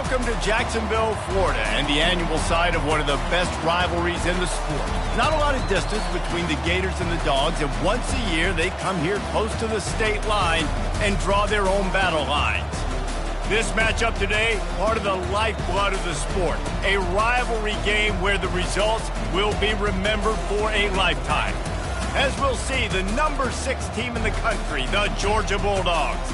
Welcome to Jacksonville, Florida, and the annual site of one of the best rivalries in the sport. Not a lot of distance between the Gators and the Dogs, and once a year they come here close to the state line and draw their own battle lines. This matchup today, part of the lifeblood of the sport. A rivalry game where the results will be remembered for a lifetime. As we'll see, the number 6 team in the country, the Georgia Bulldogs,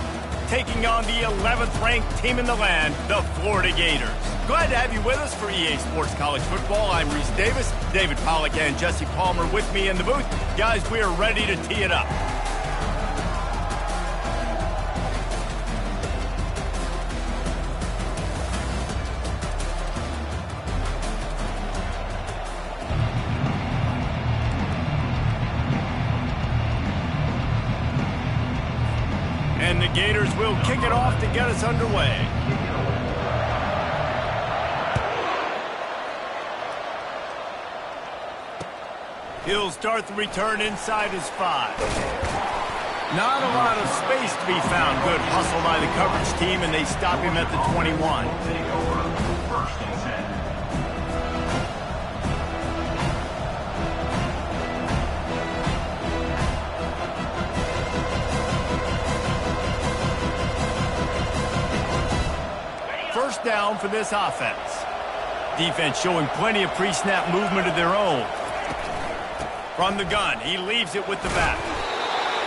taking on the 11th ranked team in the land, the Florida Gators. Glad to have you with us for EA Sports College Football. I'm Reese Davis, David Pollack and Jesse Palmer with me in the booth. Guys, we are ready to tee it up. And the Gators will kick it off to get us underway. He'll start the return inside his 5. Not a lot of space to be found. Good hustle by the coverage team, and they stop him at the 21. First down for this offense. Defense showing plenty of pre-snap movement of their own. From the gun, he leaves it with the back.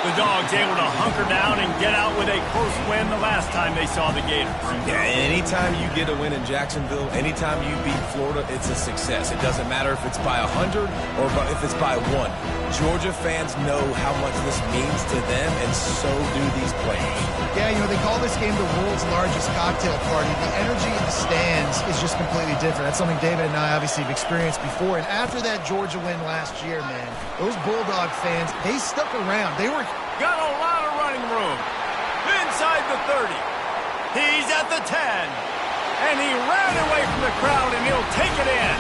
The Dogs able to hunker down and get out with a close win the last time they saw the Gators. Yeah, anytime you get a win in Jacksonville, anytime you beat Florida, it's a success. It doesn't matter if it's by 100 or if it's by 1. Georgia fans know how much this means to them, and so do these players. Yeah, you know, they call this game the world's largest cocktail party. The energy in the stands is just completely different. That's something David and I obviously have experienced before. And after that Georgia win last year, man, those Bulldog fans, they stuck around. They were... Got a lot of running room. Inside the 30. He's at the 10. And he ran away from the crowd, and he'll take it in.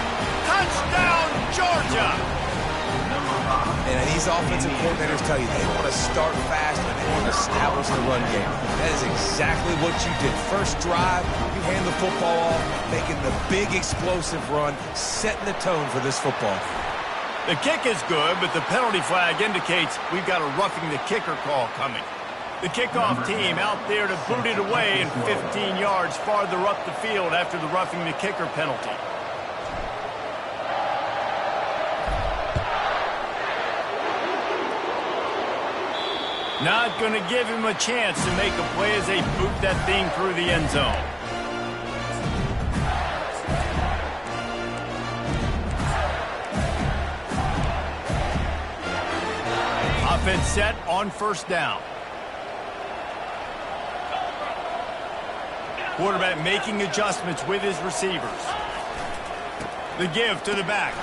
Touchdown, Georgia! And these offensive coordinators tell you they want to start fast and they want to establish the run game. That is exactly what you did. First drive, you hand the football off, making the big explosive run, setting the tone for this football. The kick is good, but the penalty flag indicates we've got a roughing the kicker call coming. The kickoff team out there to boot it away and 15 yards farther up the field after the roughing the kicker penalty. Not going to give him a chance to make a play as they boot that thing through the end zone. Offense set on first down. Quarterback making adjustments with his receivers. The give to the back.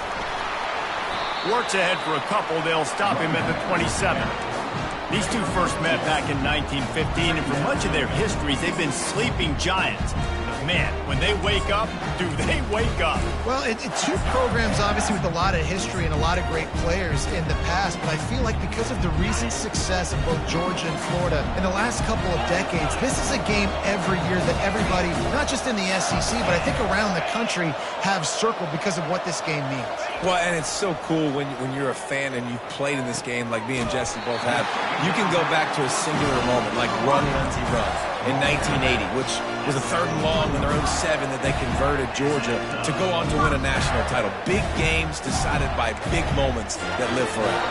Works ahead for a couple. They'll stop him at the 27. These two first met back in 1915, and for much of their histories, they've been sleeping giants. But man, when they wake up, do they wake up? Well, two programs, obviously, with a lot of history and a lot of great players in the past, but I feel like because of the recent success of both Georgia and Florida in the last couple of decades, this is a game every year that everybody, not just in the SEC, but I think around the country, have circled because of what this game means. Well, and it's so cool when you're a fan and you've played in this game like me and Jesse both have. You can go back to a singular moment like Run, Lindsey, Run in 1980, which was a 3rd and long in their own 7 that they converted Georgia to go on to win a national title. Big games decided by big moments that live forever.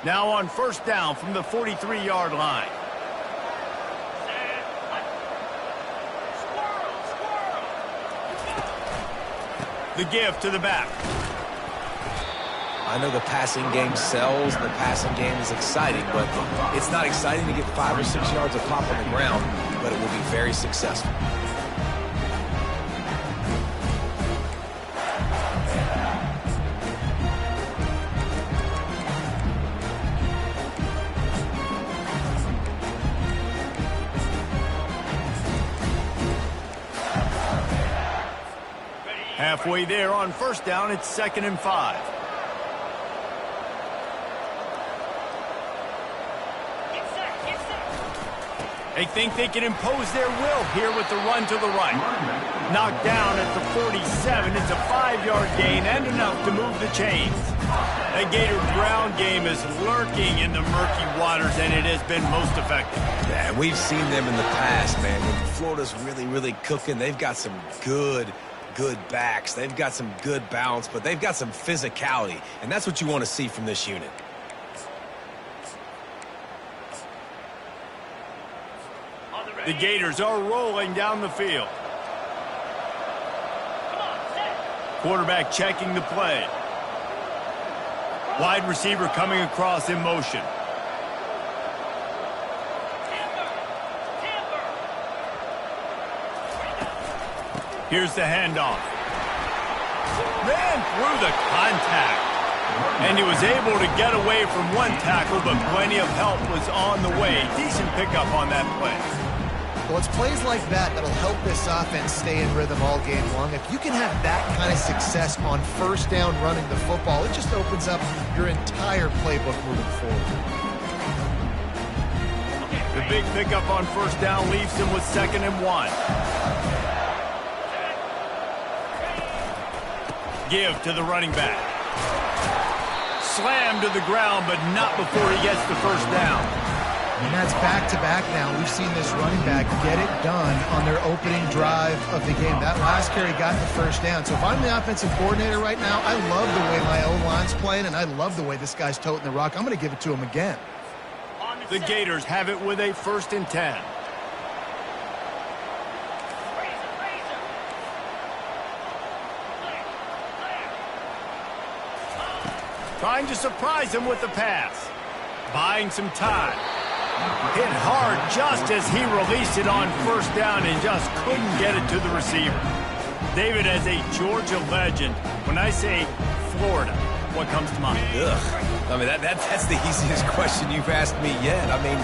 Now on first down from the 43-yard line. The give to the back. I know the passing game sells, and the passing game is exciting, but it's not exciting to get 5 or 6 yards of pop on the ground, but it will be very successful. Halfway there on first down, it's 2nd and 5. They think they can impose their will here with the run to the right. Knocked down at the 47. It's a 5-yard gain and enough to move the chains. The Gator ground game is lurking in the murky waters, and it has been most effective. Yeah, we've seen them in the past, man. When Florida's really, really cooking, they've got some good backs. They've got some good balance, but they've got some physicality, and that's what you want to see from this unit. The Gators are rolling down the field. Quarterback checking the play. Wide receiver coming across in motion. Here's the handoff. Ran through the contact. And he was able to get away from one tackle, but plenty of help was on the way. Decent pickup on that play. Well, it's plays like that that'll help this offense stay in rhythm all game long. If you can have that kind of success on first down running the football, it just opens up your entire playbook moving forward. The big pickup on first down leaves him with 2nd and 1. Give to the running back. Slammed to the ground, but not before he gets the first down. And that's back-to-back now. We've seen this running back get it done on their opening drive of the game. That last carry got the first down. So if I'm the offensive coordinator right now, I love the way my O-line's playing, and I love the way this guy's toting the rock. I'm going to give it to him again. The Gators have it with a 1st and 10. Trying to surprise him with the pass. Buying some time. Hit hard just as he released it on first down and just couldn't get it to the receiver. David, as a Georgia legend, when I say Florida, what comes to mind? Ugh. I mean, that's the easiest question you've asked me yet. I mean,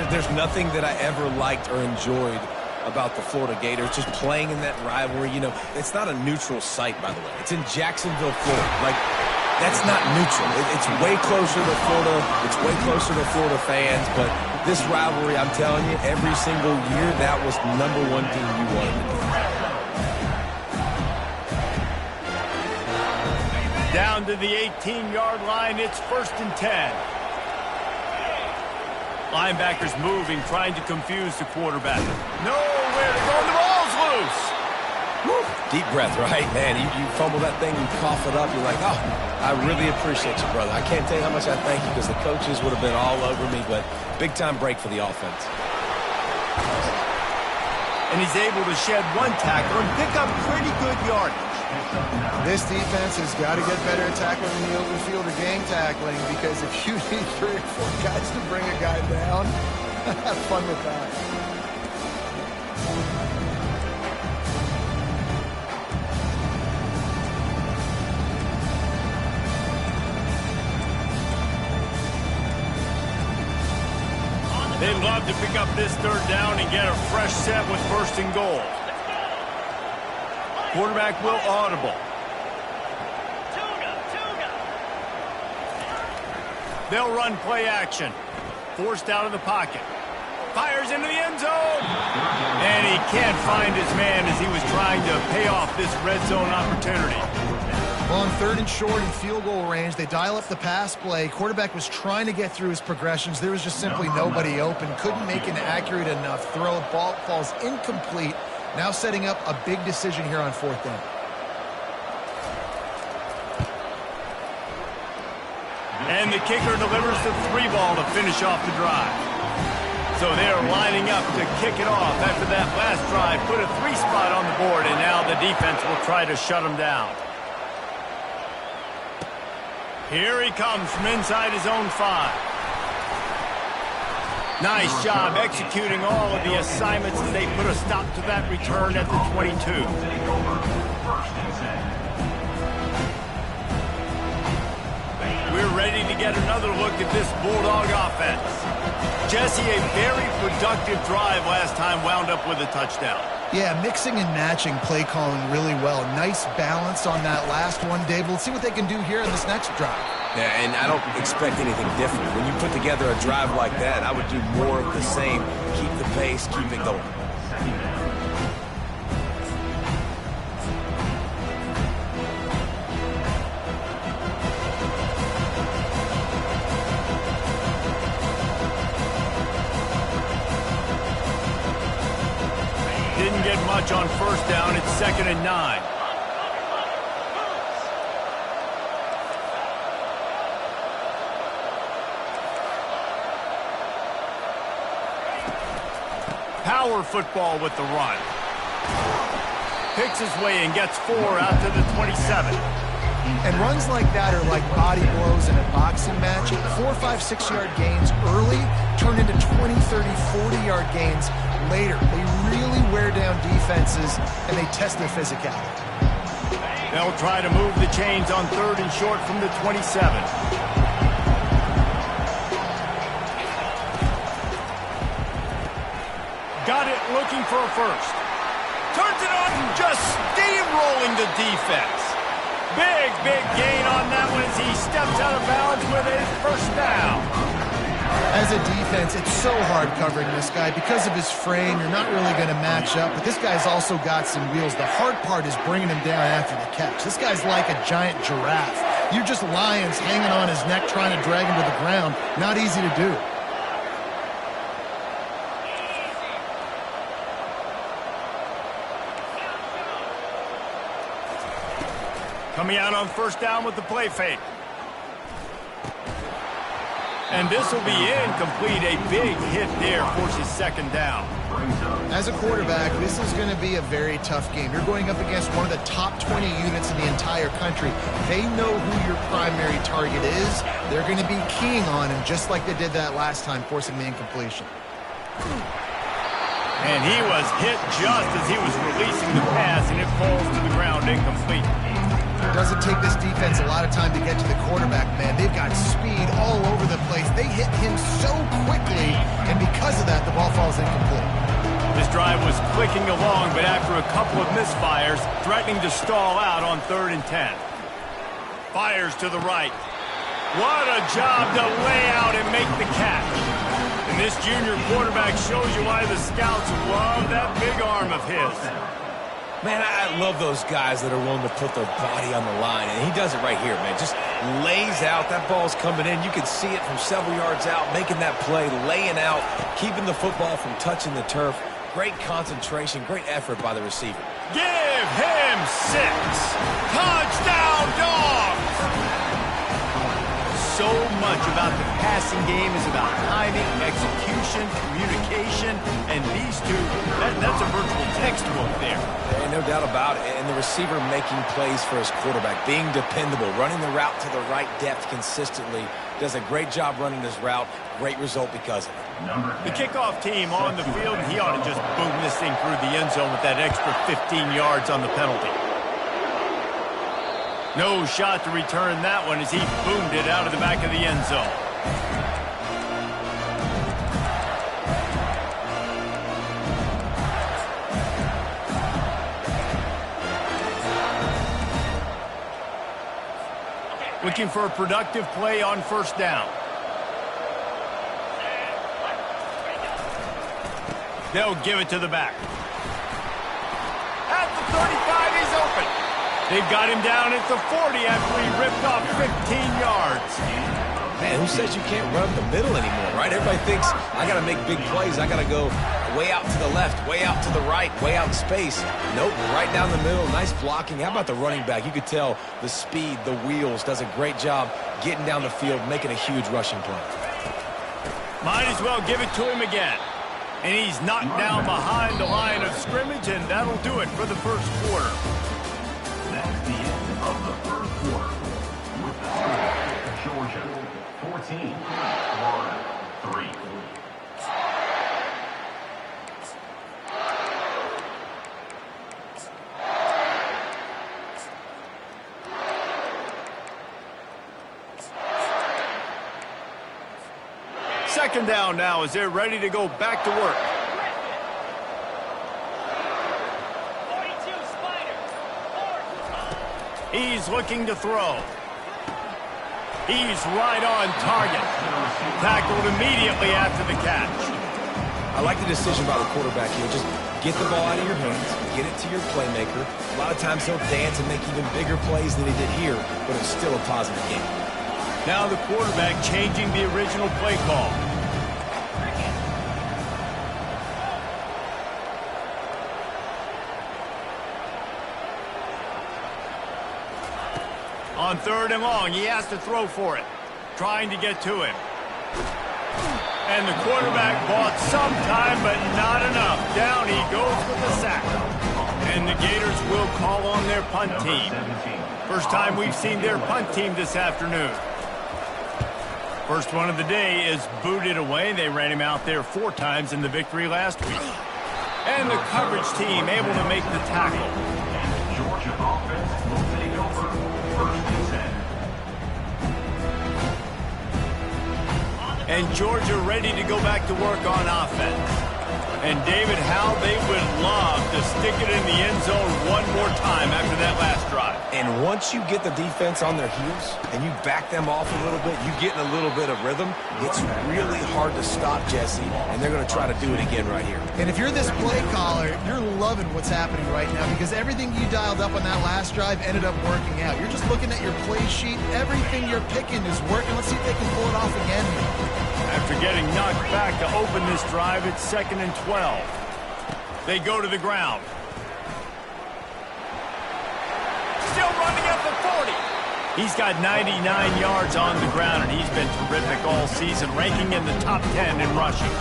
there's nothing that I ever liked or enjoyed about the Florida Gators, just playing in that rivalry. You know, it's not a neutral site, by the way. It's in Jacksonville, Florida. Like, that's not neutral. It's way closer to Florida. It's way closer to Florida fans, but this rivalry, I'm telling you, every single year, that was the #1 team you wanted to be. Down to the 18-yard line, it's 1st and 10. Linebackers moving, trying to confuse the quarterback. Nowhere to go, the ball's loose. Woo. Deep breath, right? Man, you fumble that thing, you cough it up, you're like, oh, I really appreciate you, brother. I can't tell you how much I thank you because the coaches would have been all over me, but big-time break for the offense. And he's able to shed one tackle and pick up pretty good yardage. This defense has got to get better at tackling in the open field or gang tackling, because if you need 3 or 4 guys to bring a guy down, have fun with that. They'd love to pick up this 3rd down and get a fresh set with 1st and goal. Quarterback will audible. They'll run play action. Forced out of the pocket. Fires into the end zone. And he can't find his man as he was trying to pay off this red zone opportunity. Well, on 3rd and short in field goal range, they dial up the pass play. Quarterback was trying to get through his progressions. There was just simply nobody open. Couldn't make an accurate enough throw. Ball falls incomplete. Now setting up a big decision here on 4th down. And the kicker delivers the 3 ball to finish off the drive. So they're lining up to kick it off after that last drive. Put a 3 spot on the board, and now the defense will try to shut them down. Here he comes from inside his own 5. Nice job executing all of the assignments as they put a stop to that return at the 22. We're ready to get another look at this Bulldog offense. Jesse, a very productive drive last time, wound up with a touchdown. Yeah, mixing and matching play calling really well. Nice balance on that last one, Dave. Let's see what they can do here in this next drive. Yeah, and I don't expect anything different. When you put together a drive like that, I would do more of the same. Keep the pace, keep it going. Didn't get much on first down. It's 2nd and 9. Power football with the run. Picks his way and gets 4 out to the 27. And runs like that are like body blows in a boxing match. 4, 5, 6-yard gains early turn into 20, 30, 40-yard gains later. They really wear down defenses, and they test their physicality. They'll try to move the chains on 3rd and short from the 27. Got it, looking for a first. Turns it on, just steamrolling the defense. Big gain on that one as he steps out of bounds with his first down. As a defense, it's so hard covering this guy. Because of his frame, you're not really going to match up, but this guy's also got some wheels. The hard part is bringing him down after the catch. This guy's like a giant giraffe. You're just lions hanging on his neck trying to drag him to the ground. Not easy to do. Coming out on first down with the play fake. And this will be incomplete. A big hit there forces 2nd down. As a quarterback, this is going to be a very tough game. You're going up against one of the top 20 units in the entire country. They know who your primary target is. They're going to be keying on him just like they did that last time, forcing the incompletion. And he was hit just as he was releasing the pass, and it falls to the ground incomplete. It doesn't take this defense a lot of time to get to the quarterback, man. They've got speed all over the place. They hit him so quickly, and because of that, the ball falls incomplete. This drive was clicking along, but after a couple of misfires, threatening to stall out on 3rd and 10. Fires to the right. What a job to lay out and make the catch. And this junior quarterback shows you why the scouts love that big arm of his. Man, I love those guys that are willing to put their body on the line, and he does it right here, man. Just lays out. That ball's coming in. You can see it from several yards out, making that play, laying out, keeping the football from touching the turf. Great concentration, great effort by the receiver. Give him 6. Touchdown, Dogs! So much about the passing game is about timing, execution, communication, and these two, that's a virtual textbook there. No doubt about it. And the receiver making plays for his quarterback, being dependable, running the route to the right depth consistently. Does a great job running this route. Great result because of it. The kickoff team on the field, and he ought to just boom this thing through the end zone with that extra 15 yards on the penalty. No shot to return that one as he boomed it out of the back of the end zone. Looking for a productive play on first down. They'll give it to the back. At the 35, he's open. They've got him down at the 40 after he ripped off 15 yards. Man, who says you can't run the middle anymore, right? Everybody thinks, I got to make big plays. I got to go way out to the left, way out to the right, way out in space. Nope, right down the middle. Nice blocking. How about the running back? You could tell the speed, the wheels, does a great job getting down the field, making a huge rushing play. Might as well give it to him again. And he's knocked down behind the line of scrimmage, and that'll do it for the first quarter. That's the end of the first quarter. With the score, Georgia 14, Florida 3. Second down now as they're ready to go back to work. He's looking to throw. He's right on target. Tackled immediately after the catch. I like the decision by the quarterback here. Just get the ball out of your hands, get it to your playmaker. A lot of times he'll dance and make even bigger plays than he did here, but it's still a positive game. Now the quarterback changing the original play call. On 3rd and long, he has to throw for it. Trying to get to him. And the quarterback bought some time, but not enough. Down he goes with the sack. And the Gators will call on their punt team. First time we've seen their punt team this afternoon. First one of the day is booted away. They ran him out there 4 times in the victory last week. And the coverage team able to make the tackle. Georgia offense will take over. 1st and 10. And Georgia ready to go back to work on offense. And David, how they would love to stick it in the end zone one more time after that last drive. And once you get the defense on their heels and you back them off a little bit, you get in a little bit of rhythm, it's really hard to stop Jesse, and they're going to try to do it again right here. And if you're this play caller, you're loving what's happening right now because everything you dialed up on that last drive ended up working out. You're just looking at your play sheet. Everything you're picking is working. Let's see if they can pull it off again here. After getting knocked back to open this drive, it's 2nd and 12. They go to the ground. Still running up the 40. He's got 99 yards on the ground, and he's been terrific all season, ranking in the top 10 in rushing.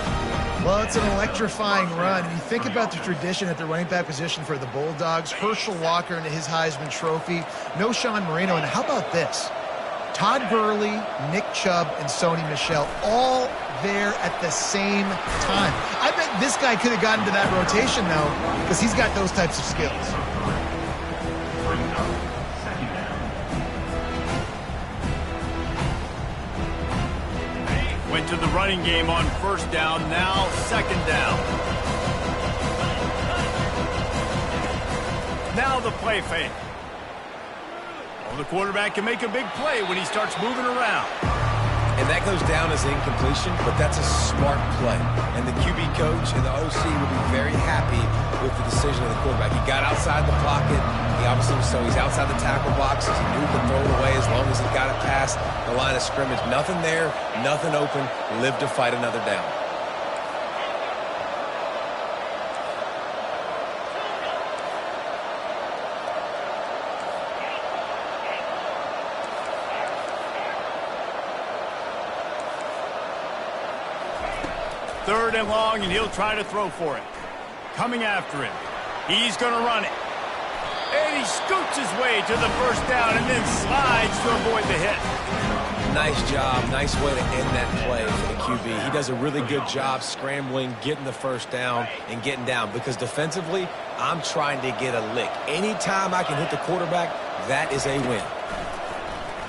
Well, it's an electrifying run. And you think about the tradition at the running back position for the Bulldogs. Herschel Walker into his Heisman Trophy. No Sean Marino. And how about this? Todd Gurley, Nick Chubb, and Sony Michel all there at the same time. I bet this guy could have gotten to that rotation, though, because he's got those types of skills. Went to the running game on 1st down, now 2nd down. Now the play fake. Well, the quarterback can make a big play when he starts moving around. And that goes down as incompletion, but that's a smart play. And the QB coach and the OC will be very happy with the decision of the quarterback. He got outside the pocket. He obviously, so he's outside the tackle box. He knew he could throw it away as long as he got it past the line of scrimmage. Nothing there, nothing open. Live to fight another down. Third and long, and he'll try to throw for it. Coming after him. He's going to run it. And he scoots his way to the 1st down and then slides to avoid the hit. Nice job. Nice way to end that play for the QB. He does a really good job scrambling, getting the 1st down, and getting down. Because defensively, I'm trying to get a lick. Anytime I can hit the quarterback, that is a win.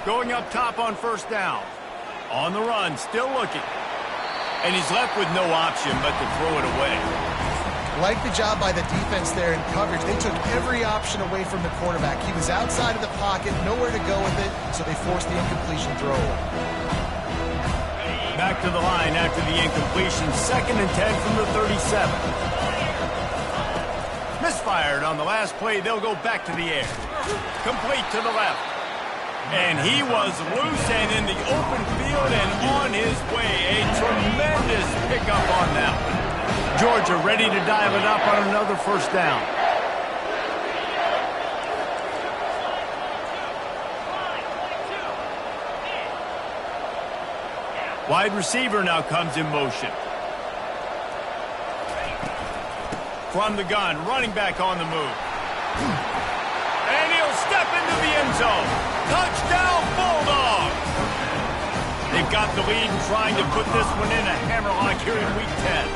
Going up top on 1st down. On the run, still looking. And he's left with no option but to throw it away. Like the job by the defense there in coverage. They took every option away from the quarterback. He was outside of the pocket, nowhere to go with it, so they forced the incompletion throw away. Back to the line after the incompletion. 2nd and 10 from the 37. Misfired on the last play. They'll go back to the air. Complete to the left. And he was loose and in the open field and on his way. A tremendous pickup on that one. Georgia ready to dial it up on another 1st down. Wide receiver now comes in motion. From the gun, running back on the move. And he'll step into the end zone. Touchdown, Bulldogs! They've got the lead and trying to put this one in a hammerlock here in Week 10.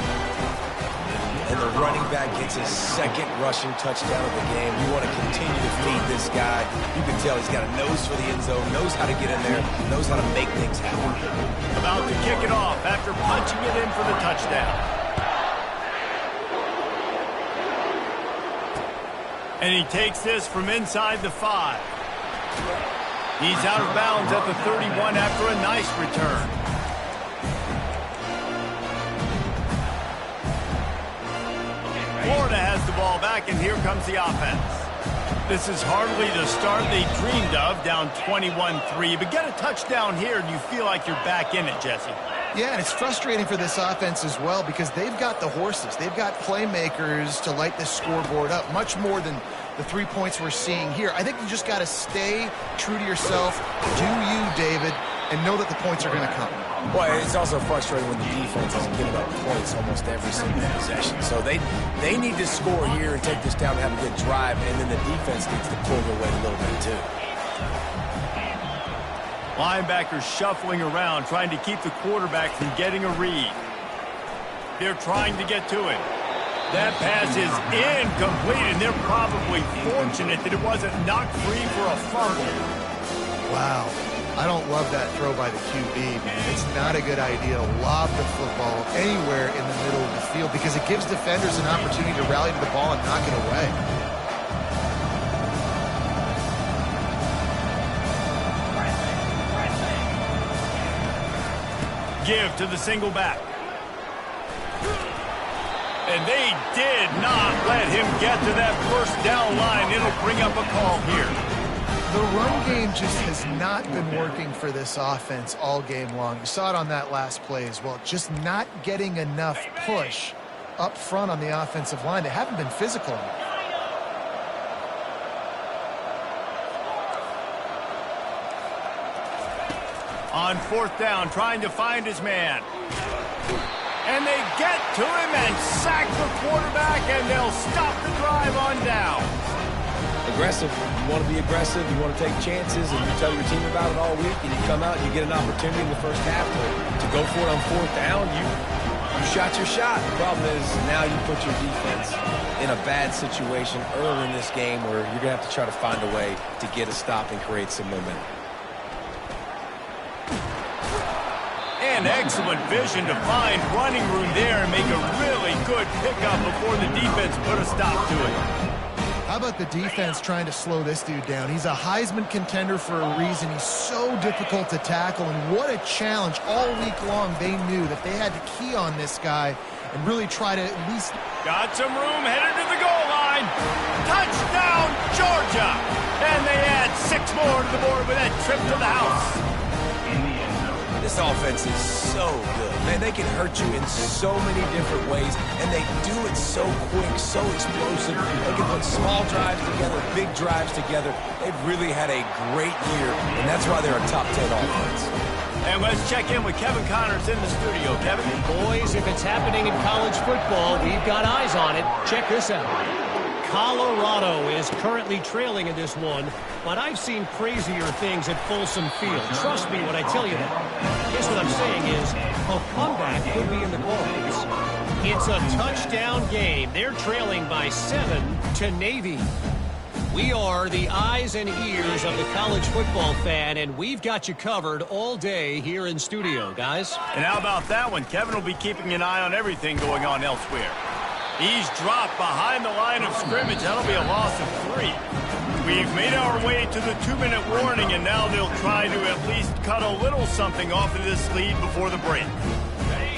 And the running back gets his 2nd rushing touchdown of the game. You want to continue to feed this guy. You can tell he's got a nose for the end zone, knows how to get in there, knows how to make things happen. About to kick it off after punching it in for the touchdown. And he takes this from inside the 5. He's out of bounds at the 31 after a nice return. Florida has the ball back, and here comes the offense. This is hardly the start they dreamed of, down 21-3. But get a touchdown here, and you feel like you're back in it, Jesse. Yeah, and it's frustrating for this offense as well because they've got the horses. They've got playmakers to light this scoreboard up, much more than the 3 points we're seeing here. I think you just got to stay true to yourself, do you, David, and know that the points are going to come. Well, it's also frustrating when the defense is giving up points almost every single possession. So they need to score here and take this down and have a good drive, and then the defense needs to pull their weight a little bit too. Linebackers shuffling around, trying to keep the quarterback from getting a read. They're trying to get to it. That pass is incomplete, and they're probably fortunate that it wasn't knocked free for a fumble. Wow. I don't love that throw by the QB, man. It's not a good idea to lob the football anywhere in the middle of the field because it gives defenders an opportunity to rally to the ball and knock it away. Give to the single back. And they did not let him get to that first down line. It'll bring up a call here. The run game just has not been working for this offense all game long. You saw it on that last play as well. Just not getting enough push up front on the offensive line. They haven't been physical enough. On fourth down, trying to find his man. And they get to him and sack the quarterback, and they'll stop the drive on down. Aggressive. You want to be aggressive. You want to take chances, and you tell your team about it all week, and you come out and you get an opportunity in the first half to go for it on fourth down. You shot your shot. The problem is now you put your defense in a bad situation early in this game where you're going to have to try to find a way to get a stop and create some momentum. And excellent vision to find running room there and make a really good pickup before the defense put a stop to it. How about the defense trying to slow this dude down? He's a Heisman contender for a reason. He's so difficult to tackle, and what a challenge. All week long they knew that they had to key on this guy and really try to at least... Got some room, headed to the goal line. Touchdown, Georgia! And they add 6 more to the board with that trip to the house. This offense is so good. Man, they can hurt you in so many different ways, and they do it so quick, so explosive. They can put small drives together, big drives together. They've really had a great year, and that's why they're a top 10 offense. And let's check in with Kevin Connors in the studio. Kevin? Boys, if it's happening in college football, we've got eyes on it. Check this out. Colorado is currently trailing in this one, but I've seen crazier things at Folsom Field. Trust me when I tell you that. Guess what I'm saying is a comeback could be in the cards. It's a touchdown game. They're trailing by 7 to Navy. We are the eyes and ears of the college football fan, and we've got you covered all day here in studio, guys. And how about that one? Kevin will be keeping an eye on everything going on elsewhere. He's dropped behind the line of scrimmage. That'll be a loss of 3. We've made our way to the 2-minute warning, and now they'll try to at least cut a little something off of this lead before the break.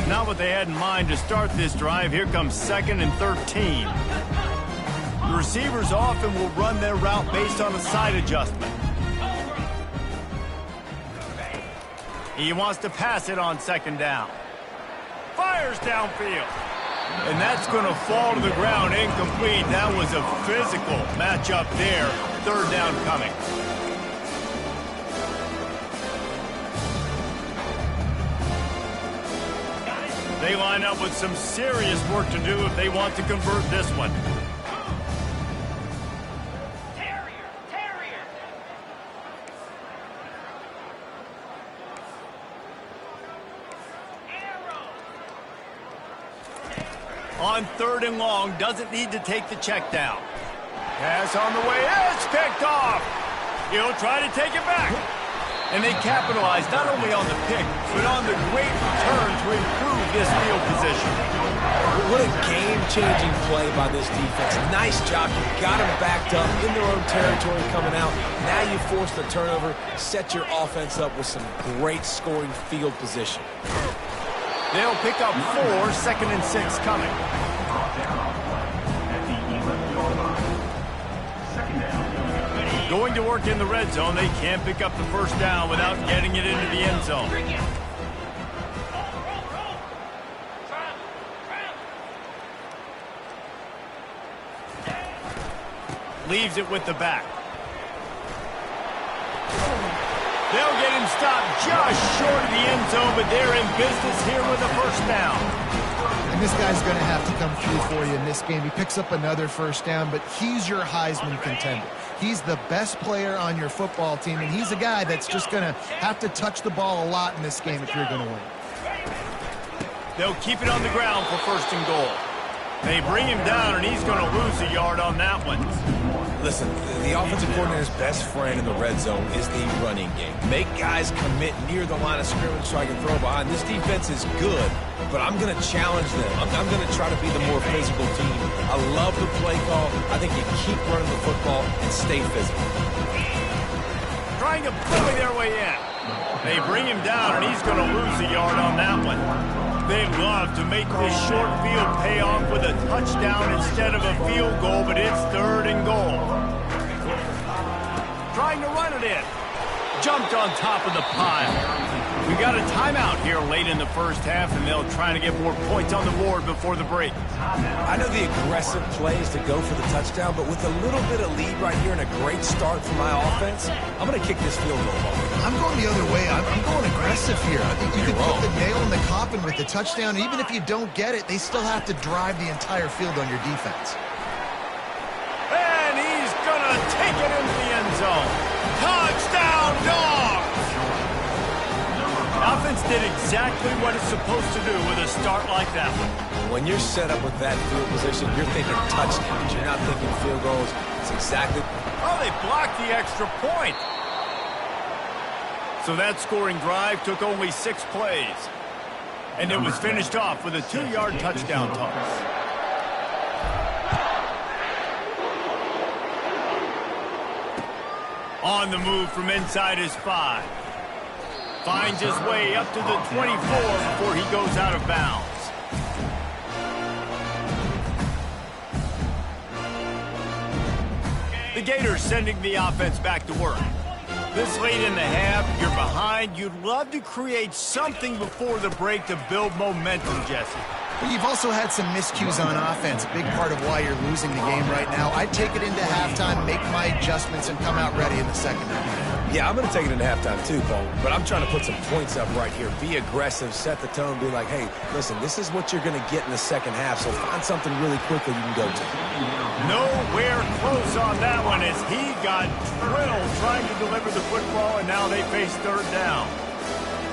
Not what they had in mind to start this drive. Here comes 2nd and 13. The receivers often will run their route based on a side adjustment. He wants to pass it on 2nd down. Fires downfield. And that's going to fall to the ground incomplete. That was a physical matchup there. 3rd down coming. They line up with some serious work to do if they want to convert this one. On 3rd and long, doesn't need to take the check down. Pass on the way, it's picked off. He'll try to take it back. And they capitalized not only on the pick, but on the great return to improve this field position. What a game-changing play by this defense. Nice job. You got them backed up in their own territory coming out. Now you force the turnover, set your offense up with some great scoring field position. They'll pick up 4, 2nd and 6 coming. Going to work in the red zone, they can't pick up the first down without getting it into the end zone. Leaves it with the back. They'll get him stopped just short of the end zone, but they're in business here with a first down. And this guy's going to have to come through for you in this game. He picks up another first down, but he's your Heisman contender. He's the best player on your football team, and he's a guy that's just going to have to touch the ball a lot in this game if you're going to win. They'll keep it on the ground for 1st and goal. They bring him down, and he's going to lose a yard on that one. Listen, the offensive coordinator's best friend in the red zone is the running game. Make guys commit near the line of scrimmage so I can throw behind. This defense is good, but I'm going to challenge them. I'm going to try to be the more physical team. I love the play call. I think you keep running the football and stay physical. Trying to bully their way in. They bring him down, and he's going to lose a yard on that one. They'd love to make this short field pay off with a touchdown instead of a field goal, but it's 3rd and goal. Trying to run it in. Jumped on top of the pile. We got a timeout here late in the first half, and they'll try to get more points on the board before the break. I know the aggressive plays to go for the touchdown, but with a little bit of lead right here and a great start from my offense, I'm going to kick this field goal ball. I'm going the other way. I'm going aggressive here. I think you could put the nail in the coffin with the touchdown. Even if you don't get it, they still have to drive the entire field on your defense. And he's going to take it into the end zone. Touchdown, Dogs! Offense did exactly what it's supposed to do with a start like that one. When you're set up with that field position, you're thinking touchdowns. You're not thinking field goals. It's exactly... Oh, they blocked the extra point. So that scoring drive took only 6 plays. And it was finished off with a 2-yard touchdown toss. On the move from inside his 5. Finds his way up to the 24 before he goes out of bounds. The Gators sending the offense back to work. This late in the half, you're behind. You'd love to create something before the break to build momentum, Jesse. But you've also had some miscues on offense, a big part of why you're losing the game right now. I'd take it into halftime, make my adjustments, and come out ready in the second half. Yeah, I'm going to take it into halftime too, Paul. But I'm trying to put some points up right here. Be aggressive, set the tone, be like, hey, listen, this is what you're going to get in the second half, so find something really quickly you can go to. Nowhere close on that one as he got drilled trying to deliver the football, and now they face 3rd down.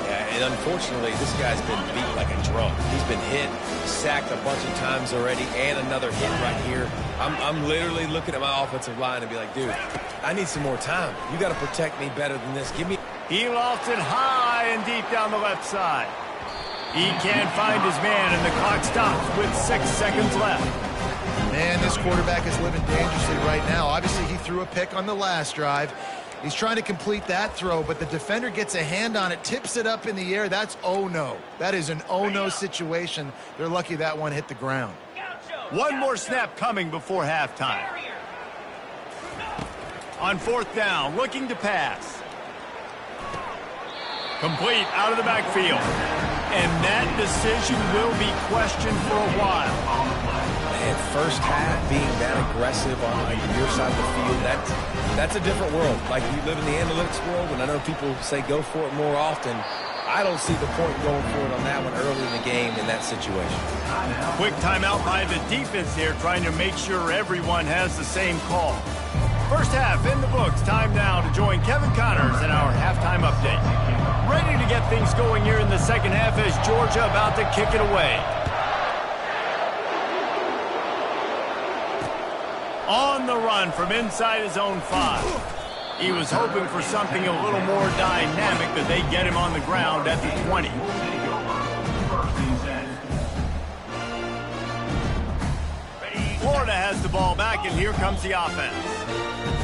Yeah, and unfortunately, this guy's been beat like a drum. He's been hit, sacked a bunch of times already, and another hit right here. I'm literally looking at my offensive line and be like, dude, I need some more time. You got to protect me better than this. Give me... He lost it high and deep down the left side. He can't find his man, and the clock stops with 6 seconds left. Man, this quarterback is living dangerously right now. Obviously, he threw a pick on the last drive. He's trying to complete that throw, but the defender gets a hand on it, tips it up in the air. That's oh-no. That is an oh-no situation. They're lucky that one hit the ground. One more snap coming before halftime. On 4th down, looking to pass. Complete out of the backfield. And that decision will be questioned for a while. Man, first half being that aggressive on your side of the field, that's a different world. Like, you live in the analytics world, and I know people say go for it more often. I don't see the point going for it on that one early in the game in that situation. Quick timeout by the defense here, trying to make sure everyone has the same call. First half in the books. Time now to join Kevin Connors in our halftime update. Ready to get things going here in the second half as Georgia about to kick it away. On the run from inside his own 5. He was hoping for something a little more dynamic, but they get him on the ground at the 20. Florida has the ball back, and here comes the offense.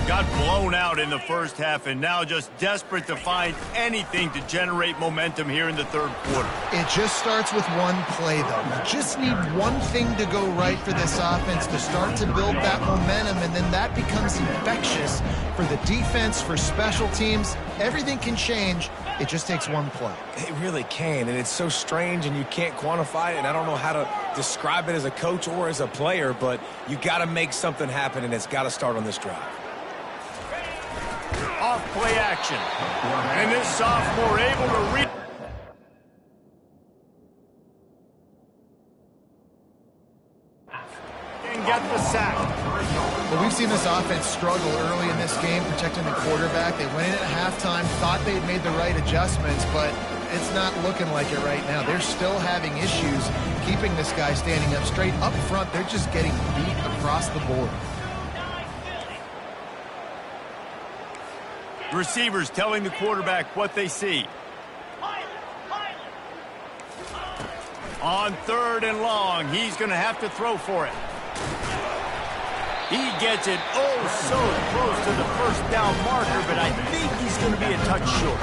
Got blown out in the first half, and now just desperate to find anything to generate momentum here in the third quarter. It just starts with one play, though. You just need one thing to go right for this offense to start to build that momentum, and then that becomes infectious for the defense, for special teams. Everything can change. It just takes one play. It really can, and it's so strange, and you can't quantify it, and I don't know how to describe it as a coach or as a player, but you got to make something happen, and it's got to start on this drive. Off play action. And this sophomore able to read. And get the sack. Well, we've seen this offense struggle early in this game, protecting the quarterback. They went in at halftime, thought they'd made the right adjustments, but it's not looking like it right now. They're still having issues keeping this guy standing up straight. Up front, they're just getting beat across the board. Receivers telling the quarterback what they see. On 3rd and long, he's going to have to throw for it. He gets it so close to the first down marker, but I think he's going to be a touch short.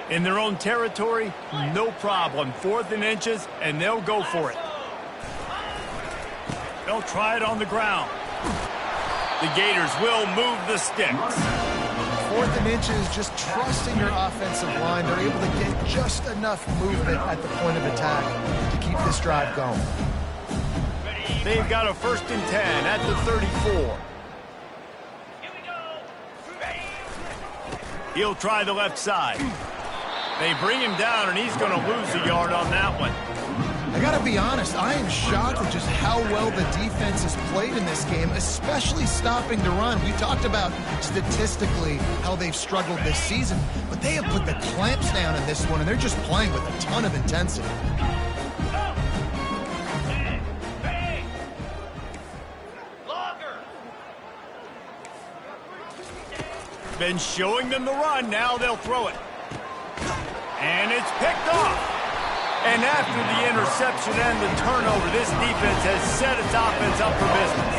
In their own territory, no problem. 4th and inches, and they'll go for it. They'll try it on the ground. The Gators will move the sticks. 4th and inches, just trusting your offensive line. They're able to get just enough movement at the point of attack to keep this drive going. They've got a 1st and 10 at the 34. He'll try the left side. They bring him down, and he's going to lose a yard on that one. I got to be honest, I am shocked at just how well the defense has played in this game, especially stopping the run. We talked about statistically how they've struggled this season, but they have put the clamps down in this one, and they're just playing with a ton of intensity. Been showing them the run, now they'll throw it. And it's picked off. And after the interception and the turnover, this defense has set its offense up for business.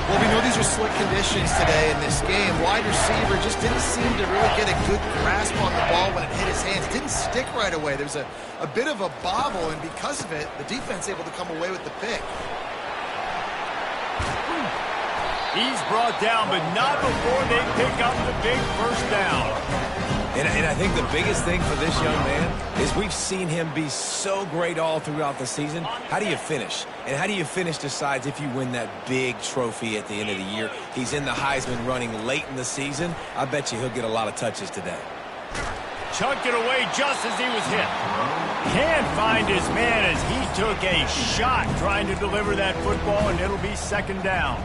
Well, we know these are slick conditions today in this game. Wide receiver just didn't seem to really get a good grasp on the ball when it hit his hands. It didn't stick right away. There was a bit of a bobble, and because of it, the defense able to come away with the pick. He's brought down, but not before they pick up the big first down. And I think the biggest thing for this young man is we've seen him be so great all throughout the season. How do you finish? And how do you finish decides if you win that big trophy at the end of the year. He's in the Heisman running late in the season. I bet you he'll get a lot of touches today. Chucked it away just as he was hit. Can't find his man as he took a shot trying to deliver that football, and it'll be 2nd down.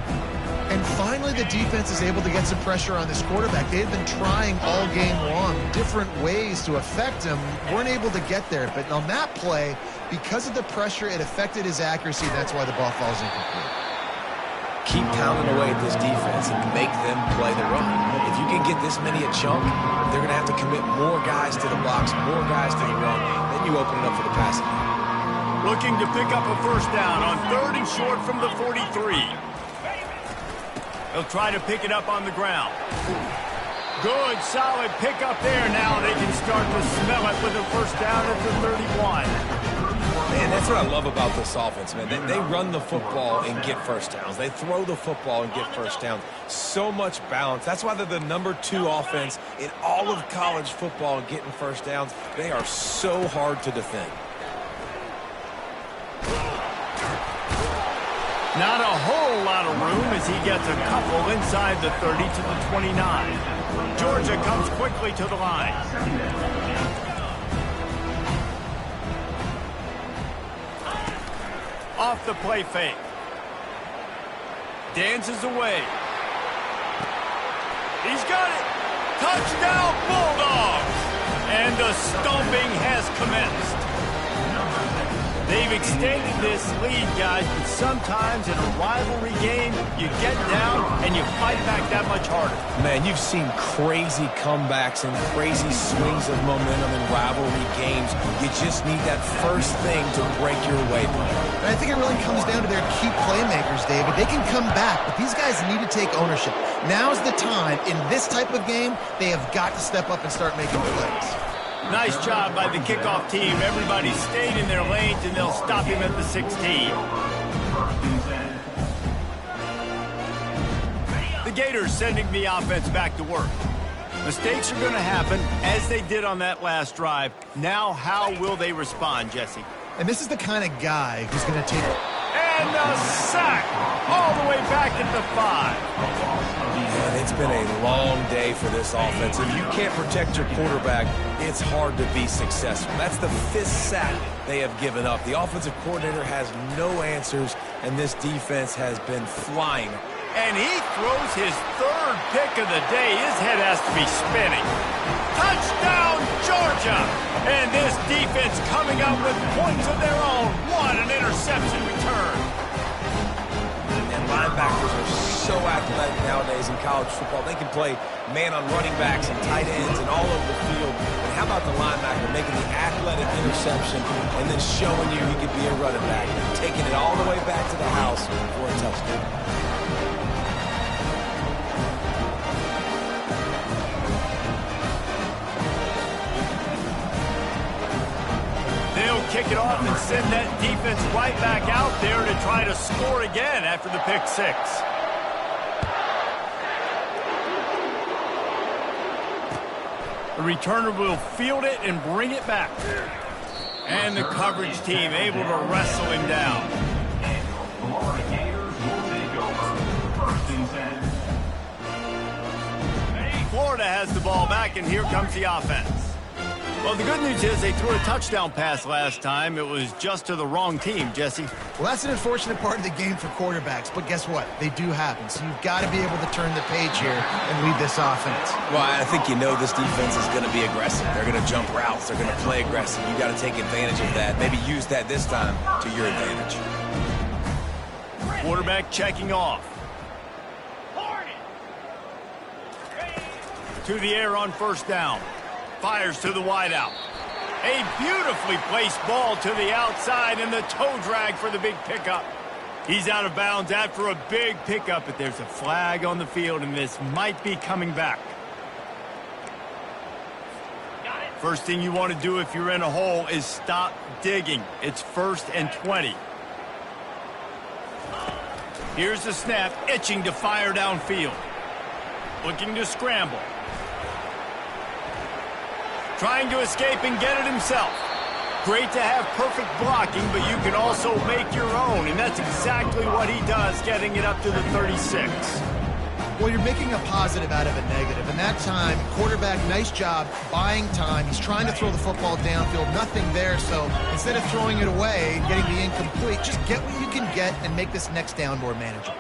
And finally, the defense is able to get some pressure on this quarterback. They've been trying all game long different ways to affect him. Weren't able to get there. But on that play, because of the pressure, it affected his accuracy. That's why the ball falls incomplete. Keep pounding away at this defense and make them play the run. If you can get this many a chunk, they're going to have to commit more guys to the blocks, more guys to the run. Then you open it up for the passing. Looking to pick up a first down on 3rd and short from the 43. He'll try to pick it up on the ground. Good, solid pickup there. Now they can start to smell it with a first down at the 31. Man, that's what I love about this offense, man. They run the football and get first downs. They throw the football and get first downs. So much balance. That's why they're the #2 offense in all of college football and getting first downs. They are so hard to defend. Not a whole lot of room as he gets a couple inside the 30 to the 29. Georgia comes quickly to the line. Off the play fake. Dances away. He's got it. Touchdown Bulldogs. And the stomping has commenced. They've extended this lead, guys, but sometimes in a rivalry game, you get down and you fight back that much harder. Man, you've seen crazy comebacks and crazy swings of momentum in rivalry games. You just need that first thing to break your way. And I think it really comes down to their key playmakers, David. They can come back, but these guys need to take ownership. Now's the time. In this type of game, they have got to step up and start making plays. Nice job by the kickoff team. Everybody stayed in their lanes, and they'll stop him at the 16. The Gators sending the offense back to work. Mistakes are going to happen, as they did on that last drive. Now, how will they respond, Jesse? And this is the kind of guy who's going to take... And a sack all the way back at the 5. Man, it's been a long day for this offense. If you can't protect your quarterback, it's hard to be successful. That's the 5th sack they have given up. The offensive coordinator has no answers, and this defense has been flying. And he throws his 3rd pick of the day. His head has to be spinning. Touchdown, Georgia! And this defense coming up with points of their own. What an interception return. And linebackers are so athletic nowadays in college football. They can play man on running backs and tight ends and all over the field. And how about the linebacker making the athletic interception and then showing you he could be a running back, taking it all the way back to the house for a touchdown. Kick it off and send that defense right back out there to try to score again after the pick 6. The returner will field it and bring it back. And the coverage team able to wrestle him down. Florida has the ball back, and here comes the offense. Well, the good news is they threw a touchdown pass last time. It was just to the wrong team, Jesse. Well, that's an unfortunate part of the game for quarterbacks, but guess what? They do happen. So you've got to be able to turn the page here and lead this offense. Well, I think you know this defense is going to be aggressive. They're going to jump routes. They're going to play aggressive. You got to take advantage of that. Maybe use that this time to your advantage. Quarterback checking off. To the air on 1st down. Fires to the wideout. A beautifully placed ball to the outside, and the toe drag for the big pickup. He's out of bounds after a big pickup, but there's a flag on the field, and this might be coming back. First thing you want to do if you're in a hole is stop digging. It's 1st and 20. Here's the snap, itching to fire downfield. Looking to scramble. Trying to escape and get it himself. Great to have perfect blocking, but you can also make your own, and that's exactly what he does, getting it up to the 36. Well, you're making a positive out of a negative, and that time, quarterback, nice job, buying time. He's trying to throw the football downfield, nothing there, so instead of throwing it away and getting the incomplete, just get what you can get and make this next down more manageable.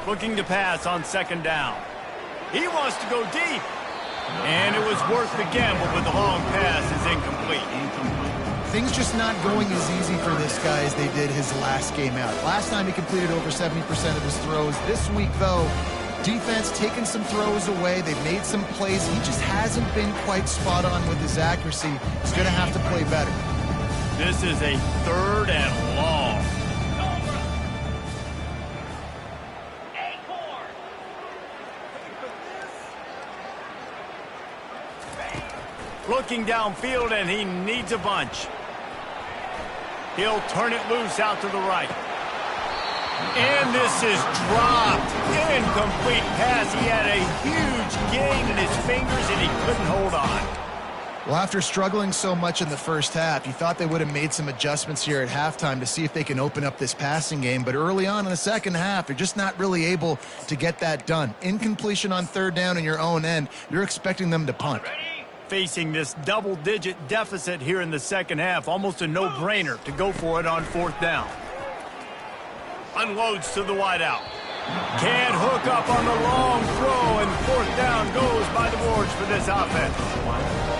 Looking to pass on 2nd down. He wants to go deep. And it was worth the gamble, but the long pass is incomplete. Things just not going as easy for this guy as they did his last game out. Last time he completed over 70% of his throws. This week, though, defense taking some throws away. They've made some plays. He just hasn't been quite spot on with his accuracy. He's going to have to play better. This is a 3rd and long. Looking downfield, and he needs a bunch. He'll turn it loose out to the right. And this is dropped. Incomplete pass. He had a huge gain in his fingers, and he couldn't hold on. Well, after struggling so much in the first half, you thought they would have made some adjustments here at halftime to see if they can open up this passing game. But early on in the second half, they're just not really able to get that done. Incompletion on 3rd down in your own end, you're expecting them to punt. Facing this double-digit deficit here in the second half, almost a no-brainer to go for it on 4th down. Unloads to the wideout. Can't hook up on the long throw, and fourth down goes by the boards for this offense.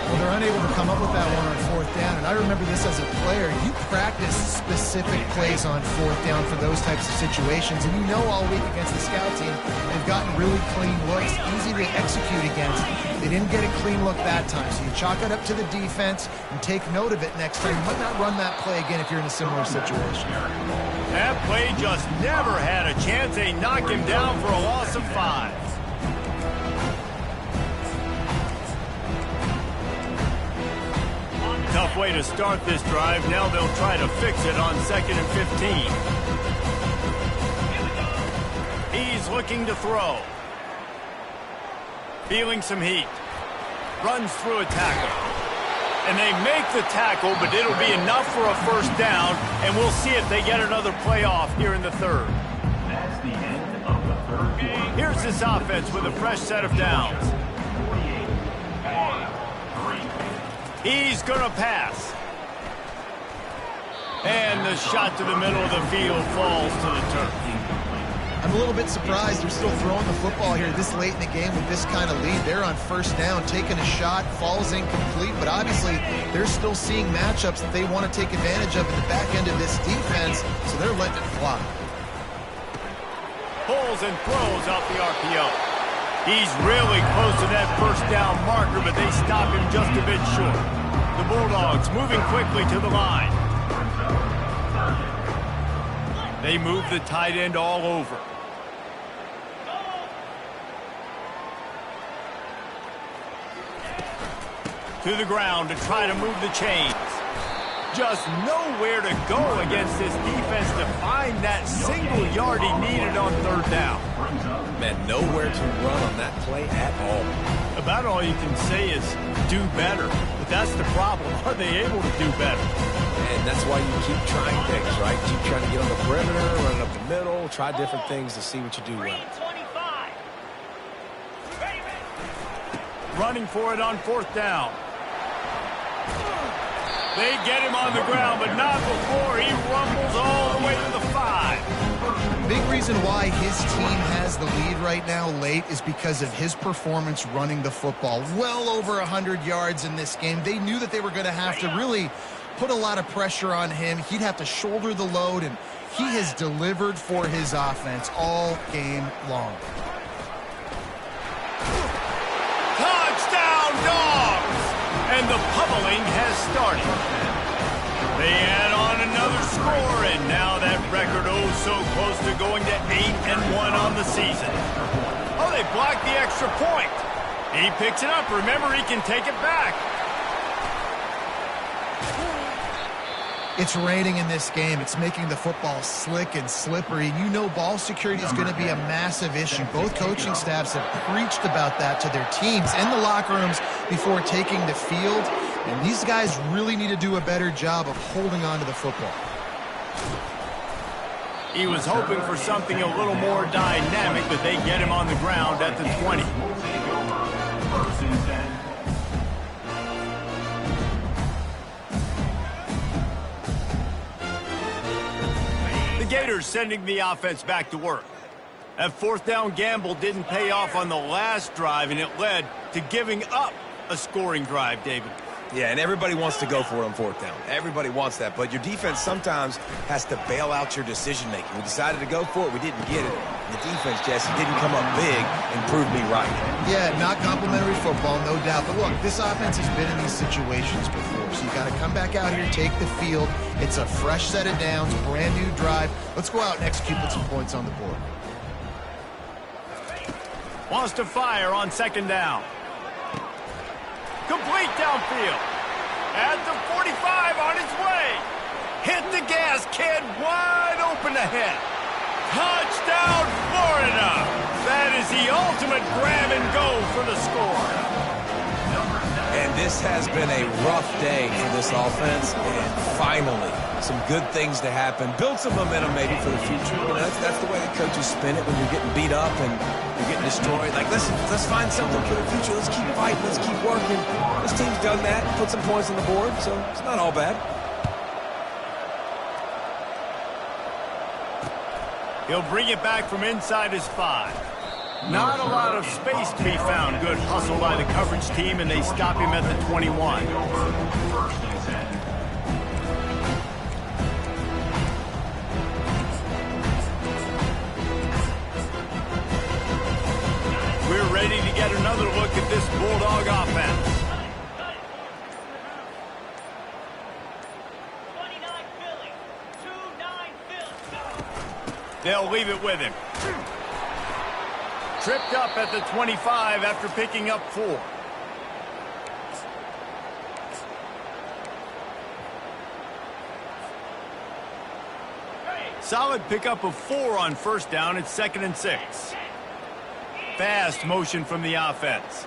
Well, they're unable to come up with that one on fourth down, and I remember this as a player. You practice specific plays on fourth down for those types of situations, and you know all week against the scout team, they've gotten really clean looks, easy to execute against. They didn't get a clean look that time, so you chalk it up to the defense and take note of it next time. You might not run that play again if you're in a similar situation. That play just never had a chance. They knock him down for a loss of 5. Tough way to start this drive. Now they'll try to fix it on 2nd and 15. He's looking to throw. Feeling some heat. Runs through a tackle. And they make the tackle, but it'll be enough for a first down, and we'll see if they get another play off here in the third. That's the end of the third quarter. Here's this offense with a fresh set of downs. 48-3. He's going to pass. And the shot to the middle of the field falls to the turf. I'm a little bit surprised they're still throwing the football here this late in the game with this kind of lead. They're on first down, taking a shot, falls incomplete, but obviously they're still seeing matchups that they want to take advantage of at the back end of this defense, so they're letting it fly. Pulls and throws out the RPO. He's really close to that first down marker, but they stop him just a bit short. The Bulldogs moving quickly to the line. They move the tight end all over. To the ground to try to move the chains. Just nowhere to go against this defense to find that single yard he needed on third down. Man, nowhere to run on that play at all. About all you can say is do better. But that's the problem. Are they able to do better? And that's why you keep trying things, right? Keep trying to get on the perimeter, run up the middle, try different things to see what you do well. Running for it on fourth down. They get him on the ground, but not before he rumbles all the way to the 5. Big reason why his team has the lead right now late is because of his performance running the football. Well over 100 yards in this game. They knew that they were going to have to really put a lot of pressure on him. He'd have to shoulder the load, and he has delivered for his offense all game long. Touchdown, Dogs! And the pummeling has started. They add on another score, and now that record so close to going to 8-1 on the season. Oh, they blocked the extra point. He picks it up. Remember, he can take it back. It's raining in this game. It's making the football slick and slippery. You know ball security is going to be a massive issue. Both coaching staffs have preached about that to their teams in the locker rooms before taking the field. And these guys really need to do a better job of holding on to the football. He was hoping for something a little more dynamic, but they get him on the ground at the 20. First and 10. The Gators sending the offense back to work. That fourth down gamble didn't pay off on the last drive, and it led to giving up a scoring drive, David. Yeah, and everybody wants to go for it on fourth down. Everybody wants that, but your defense sometimes has to bail out your decision-making. We decided to go for it. We didn't get it. The defense, Jesse, didn't come up big and prove me right. Yeah, not complimentary football, no doubt. But look, this offense has been in these situations before, so you got to come back out here, take the field. It's a fresh set of downs, brand new drive. Let's go out and execute with some points on the board. Wants to fire on second down. Complete downfield. At the 45 on his way. Hit the gas, kid. Wide open ahead. Touchdown, Florida. That is the ultimate grab and go for the score. And this has been a rough day for this offense, and finally, some good things to happen. Build some momentum maybe for the future. You know, that's the way the coaches spin it when you're getting beat up and you're getting destroyed. Like, let's find something for the future. Let's keep fighting. Let's keep working. This team's done that, put some points on the board, so it's not all bad. He'll bring it back from inside his 5. Not a lot of space to be found. Good hustle by the coverage team, and they stop him at the 21. We're ready to get another look at this Bulldog offense. They'll leave it with him. Tripped up at the 25 after picking up 4. Solid pickup of 4 on first down. It's 2nd and 6. Fast motion from the offense.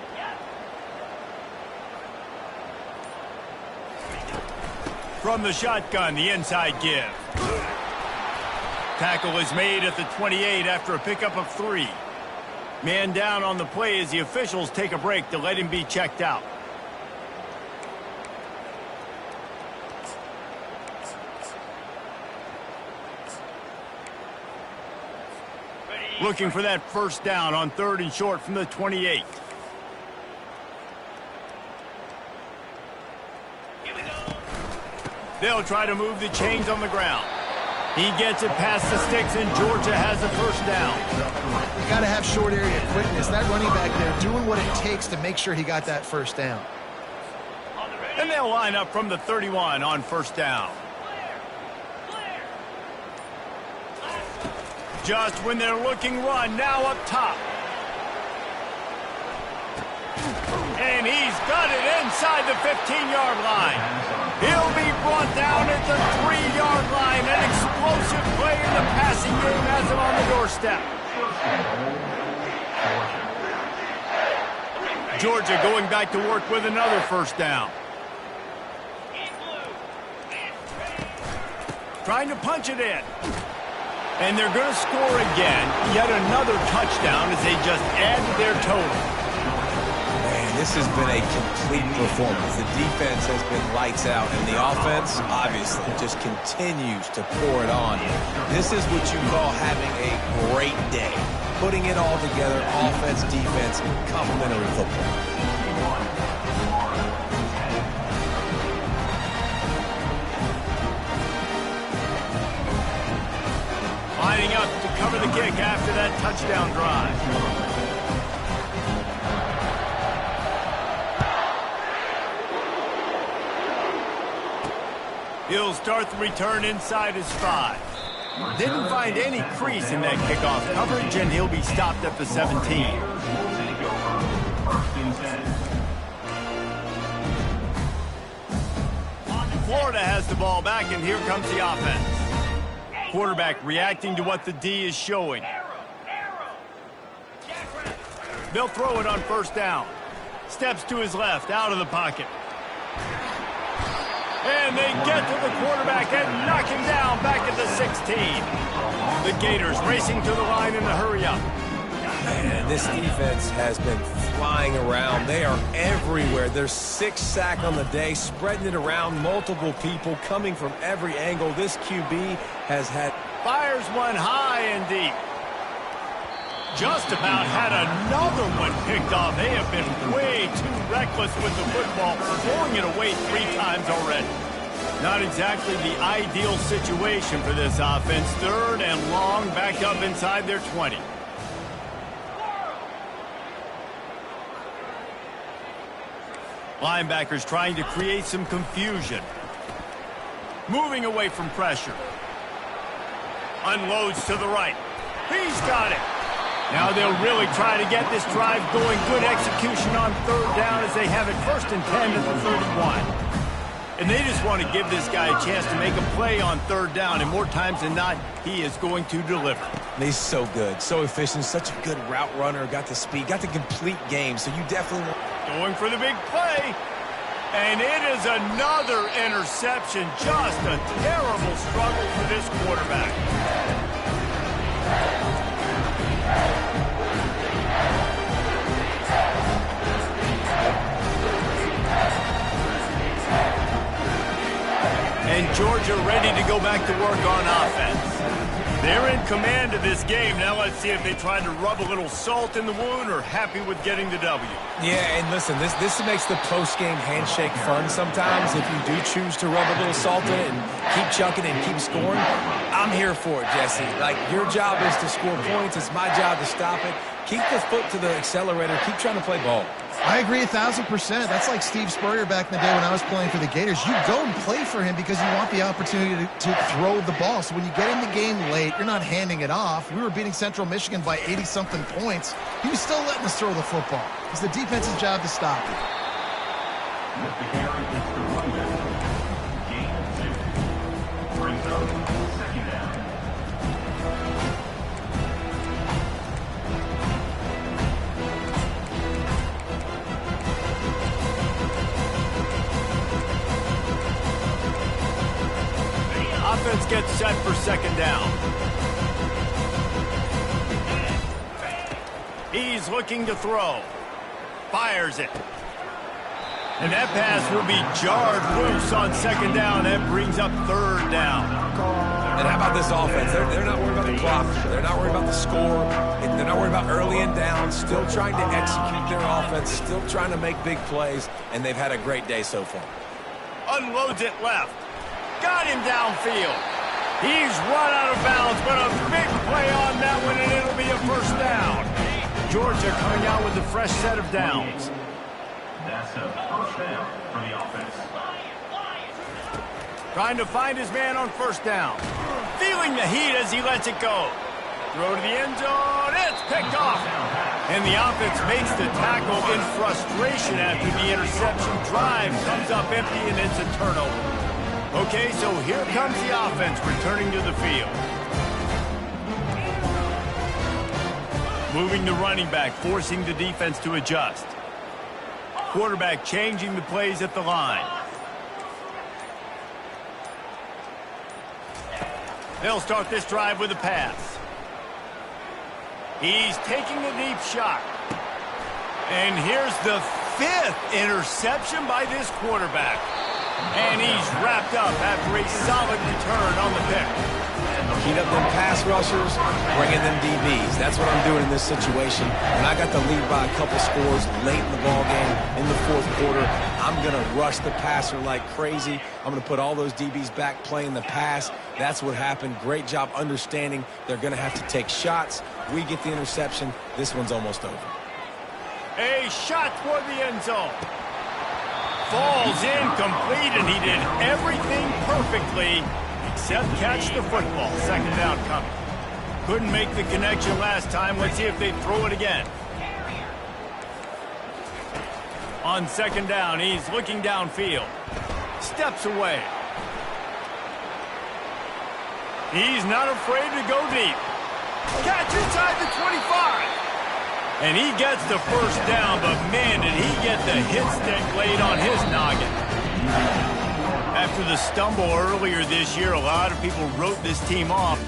From the shotgun, the inside give. Tackle is made at the 28 after a pickup of 3. Man down on the play as the officials take a break to let him be checked out. Looking for that first down on 3rd and short from the 28. They'll try to move the chains on the ground. He gets it past the sticks, and Georgia has a first down. You got to have short area quickness. That running back there doing what it takes to make sure he got that first down. And they'll line up from the 31 on first down. Just when they're looking run, now up top. And he's got it inside the 15-yard line. He'll be brought down at the 3-yard line. An explosive play in the passing game has him on the doorstep. Georgia going back to work with another first down. Trying to punch it in. And they're going to score again. Yet another touchdown as they just add to their total. This has been a complete performance. The defense has been lights out, and the offense, obviously, just continues to pour it on. This is what you call having a great day. Putting it all together, offense, defense, complementary football. Lining up to cover the kick after that touchdown drive. He'll start the return inside his 5. Didn't find any crease in that kickoff coverage, and he'll be stopped at the 17. Florida has the ball back, and here comes the offense. Quarterback reacting to what the D is showing. They'll throw it on first down. Steps to his left, out of the pocket. And they get to the quarterback and knock him down back at the 16. The Gators racing to the line in the hurry-up. Man, this defense has been flying around. They are everywhere. There's 6 sacks on the day, spreading it around, multiple people coming from every angle. This QB has had... Fires one high and deep. Just about had another one picked off. They have been way too reckless with the football, throwing it away 3 times already. Not exactly the ideal situation for this offense. 3rd and long, back up inside their 20. Linebackers trying to create some confusion. Moving away from pressure. Unloads to the right. He's got it. Now they'll really try to get this drive going. Good execution on 3rd down as they have it 1st and 10 at the 31. And they just want to give this guy a chance to make a play on 3rd down. And more times than not, he is going to deliver. He's so good, so efficient, such a good route runner. Got the speed, got the complete game. So you definitely want... Going for the big play. And it is another interception. Just a terrible struggle for this quarterback. And Georgia ready to go back to work on offense. They're in command of this game. Now let's see if they try to rub a little salt in the wound or happy with getting the W. Yeah, and listen, this makes the post-game handshake fun sometimes. If you do choose to rub a little salt in it and keep chucking and keep scoring, I'm here for it, Jesse. Like, your job is to score points. It's my job to stop it. Keep the foot to the accelerator. Keep trying to play ball. I agree 1,000%. That's like Steve Spurrier back in the day when I was playing for the Gators. You go and play for him because you want the opportunity to throw the ball. So when you get in the game late, you're not handing it off. We were beating Central Michigan by 80-something points. He was still letting us throw the football. It's the defense's job to stop it. With the carry, it's the running back. Gain 2. Brings up 2nd down. Offense gets set for 2nd down. He's looking to throw. Fires it. And that pass will be jarred loose on 2nd down. That brings up 3rd down. And how about this offense? They're not worried about the clock. They're not worried about the score. They're not worried about early and down. Still trying to execute their offense. Still trying to make big plays. And they've had a great day so far. Unloads it left. Got him downfield. He's run out of bounds, but a big play on that one, and it'll be a 1st down. Georgia coming out with a fresh set of downs. That's a 1st down for the offense. Trying to find his man on 1st down. Feeling the heat as he lets it go. Throw to the end zone. It's picked off. And the offense makes the tackle in frustration after the interception. Drive comes up empty, and it's a turnover. Okay, so here comes the offense returning to the field. Moving the running back, forcing the defense to adjust. Quarterback changing the plays at the line. They'll start this drive with a pass. He's taking a deep shot. And here's the 5th interception by this quarterback. And he's wrapped up after a solid return on the pick. Heat up them pass rushers, bring in them DBs. That's what I'm doing in this situation. When I got the lead by a couple scores late in the ball game, in the 4th quarter, I'm going to rush the passer like crazy. I'm going to put all those DBs back playing the pass. That's what happened. Great job understanding they're going to have to take shots. We get the interception. This one's almost over. A shot toward the end zone. Falls incomplete, and he did everything perfectly except catch the football. 2nd down coming. Couldn't make the connection last time. Let's see if they throw it again. On 2nd down, he's looking downfield. Steps away. He's not afraid to go deep. Catch inside the 25. And he gets the 1st down, but man, did he get the hit stick laid on his noggin. After the stumble earlier this year, a lot of people wrote this team off.